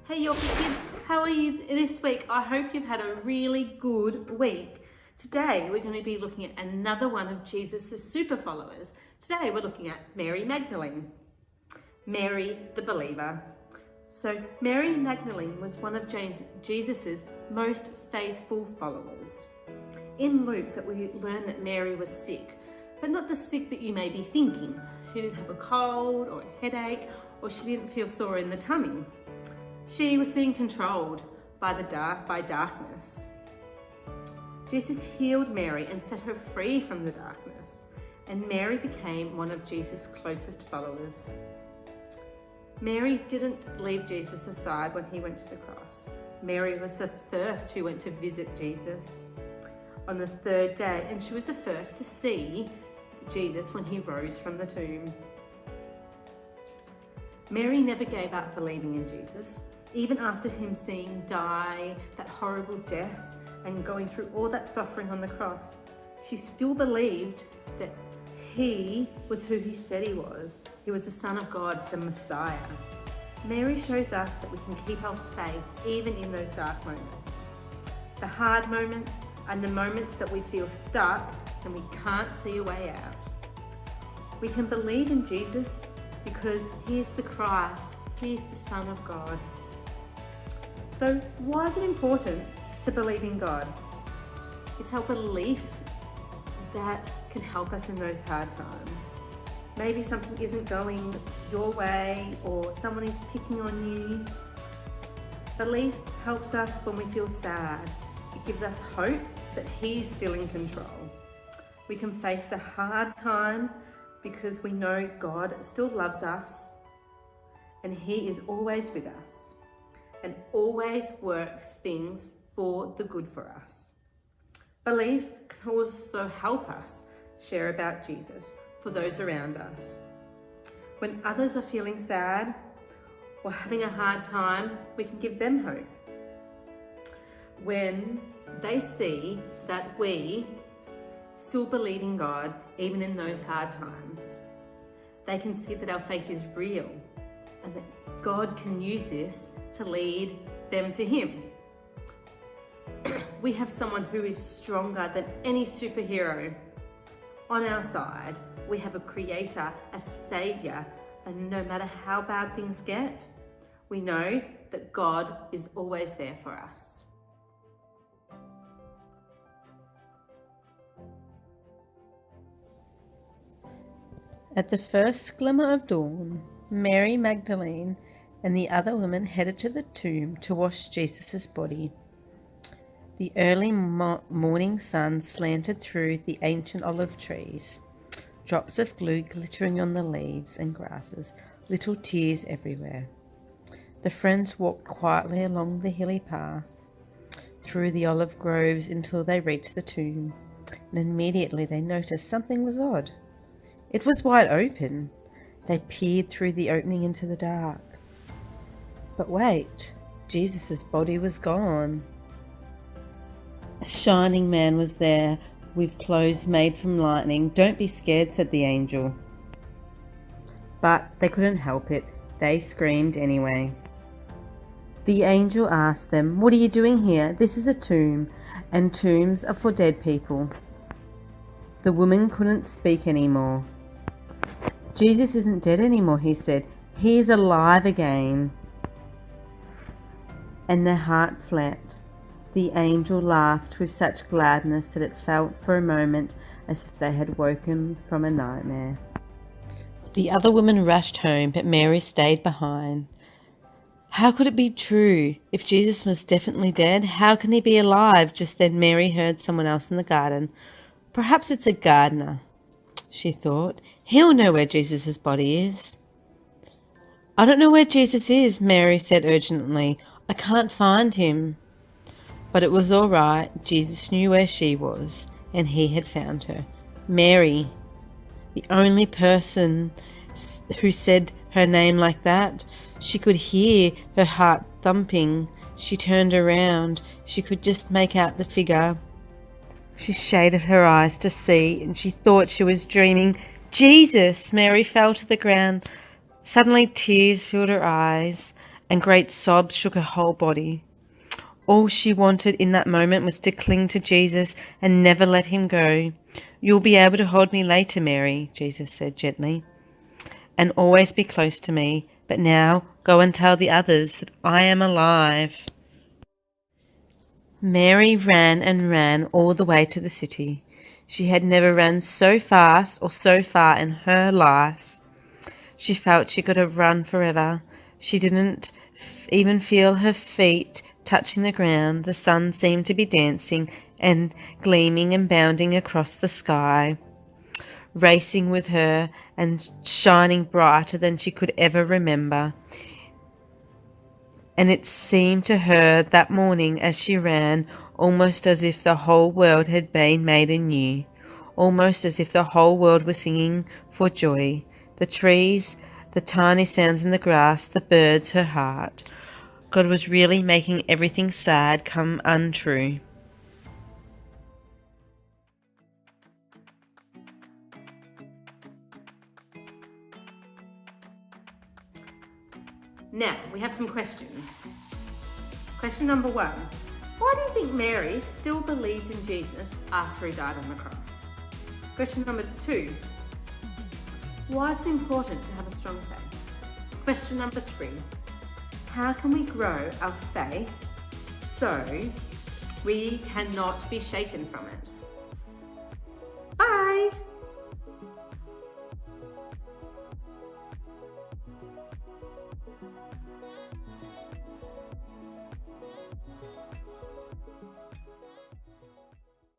Hey Yorkie kids, how are you this week? I hope you've had a really good week. Today we're going to be looking at another one of Jesus' super followers. Today we're looking at Mary Magdalene. Mary the believer. So Mary Magdalene was one of Jesus' most faithful followers. In Luke that we learn that Mary was sick, but not the sick that you may be thinking. She didn't have a cold or a headache, or she didn't feel sore in the tummy. She was being controlled by darkness. Jesus healed Mary and set her free from the darkness, and Mary became one of Jesus' closest followers. Mary didn't leave Jesus aside when he went to the cross. Mary was the first who went to visit Jesus on the third day, and she was the first to see Jesus when he rose from the tomb. Mary never gave up believing in Jesus, even after him seeing die that horrible death and going through all that suffering on the cross. She still believed that he was who he said he was. He was the Son of God, the Messiah. Mary shows us that we can keep our faith even in those dark moments. The hard moments and the moments that we feel stuck and we can't see a way out. We can believe in Jesus because he is the Christ, he is the Son of God. So why is it important to believe in God? It's our belief that can help us in those hard times. Maybe something isn't going your way or someone is picking on you. Belief helps us when we feel sad. It gives us hope that he's still in control. We can face the hard times because we know God still loves us and he is always with us and always works things for the good for us. Belief can also help us share about Jesus for those around us. When others are feeling sad or having a hard time, we can give them hope. When they see that we still believe in God, even in those hard times, they can see that our faith is real and that God can use this to lead them to him. We have someone who is stronger than any superhero on our side. We have a creator, a savior, and no matter how bad things get, we know that God is always there for us. At the first glimmer of dawn, Mary Magdalene and the other women headed to the tomb to wash Jesus' body. The early morning sun slanted through the ancient olive trees, drops of glue glittering on the leaves and grasses, little tears everywhere. The friends walked quietly along the hilly path, through the olive groves until they reached the tomb, and immediately they noticed something was odd. It was wide open. They peered through the opening into the dark. But wait, Jesus' body was gone. A shining man was there with clothes made from lightning. "Don't be scared," said the angel. But they couldn't help it. They screamed anyway. The angel asked them, "What are you doing here? This is a tomb, and tombs are for dead people." The woman couldn't speak anymore. "Jesus isn't dead anymore," he said. "He is alive again." And their hearts leapt. The angel laughed with such gladness that it felt for a moment as if they had woken from a nightmare. The other women rushed home, but Mary stayed behind. How could it be true? If Jesus was definitely dead, how can he be alive? Just then Mary heard someone else in the garden. "Perhaps it's a gardener," she thought. "He'll know where Jesus' body is." "I don't know where Jesus is," Mary said urgently. "I can't find him." But it was all right. Jesus knew where she was, and he had found her. Mary, the only person who said her name like that. She could hear her heart thumping. She turned around. She could just make out the figure. She shaded her eyes to see, and she thought she was dreaming. "Jesus!" Mary fell to the ground. Suddenly tears filled her eyes. and great sobs shook her whole body. All she wanted in that moment was to cling to Jesus and never let him go. "You'll be able to hold me later, Mary," Jesus said gently, "and always be close to me. But now go and tell the others that I am alive." Mary ran and ran all the way to the city. She had never run so fast or so far in her life. She felt she could have run forever. She didn't even feel her feet touching the ground. The sun seemed to be dancing and gleaming and bounding across the sky, racing with her and shining brighter than she could ever remember. And it seemed to her that morning as she ran almost as if the whole world had been made anew, almost as if the whole world was singing for joy. The trees, the tiny sounds in the grass, the birds, her heart. God was really making everything sad come untrue. Now, we have some questions. Question number 1. Why do you think Mary still believed in Jesus after he died on the cross? Question number 2. Why is it important to have a strong faith? Question number 3. How can we grow our faith so we cannot be shaken from it?